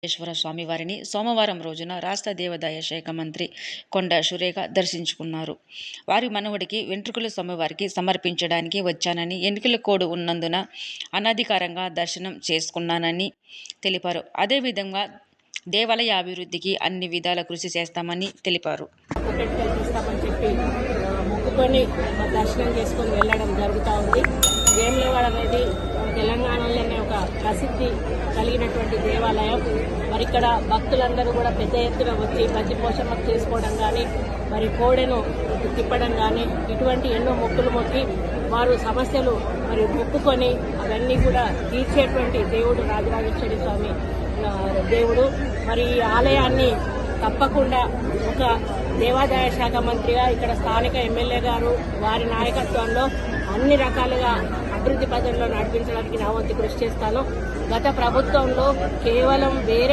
వెంకటేశ్వర స్వామి వారిని సోమవారం రోజున రాష్ట్ర దేవాదాయ శాఖ మంత్రి కొండ సురేఖ దర్శించుకున్నారు. వారి మనవడికి వెంట్రుకలు స్వామివారికి సమర్పించడానికి వచ్చానని, ఎన్నికల కోడ్ ఉన్నందున అనధికారంగా దర్శనం చేసుకున్నానని తెలిపారు. అదేవిధంగా దేవాలయ అభివృద్ధికి అన్ని విధాల కృషి చేస్తామని తెలిపారు. మొక్కుకొని దర్శనం చేసుకొని వెళ్ళడం జరుగుతూ ఉంది. వేములవాడ అనేది తెలంగాణలోనే ఒక ప్రసిద్ధి కలిగినటువంటి దేవాలయం. మరి ఇక్కడ భక్తులందరూ కూడా పెద్ద ఎత్తున వచ్చి బజ్జి పోషణ చేసుకోవడం కానీ, మరి కోడెను తిప్పడం కానీ, ఇటువంటి ఎన్నో మొక్కులు మొక్కి వారు సమస్యలు మరి మొక్కుకొని అవన్నీ కూడా తీర్చేటువంటి దేవుడు రాజరాజేశ్వరి స్వామి దేవుడు. మరి ఈ ఆలయాన్ని తప్పకుండా ఒక దేవాదాయ శాఖ మంత్రిగా ఇక్కడ స్థానిక ఎమ్మెల్యే గారు వారి నాయకత్వంలో అన్ని రకాలుగా అభివృద్ధి పథంలో నడిపించడానికి నా వంతు కృషి చేస్తాను. గత ప్రభుత్వంలో కేవలం వేరే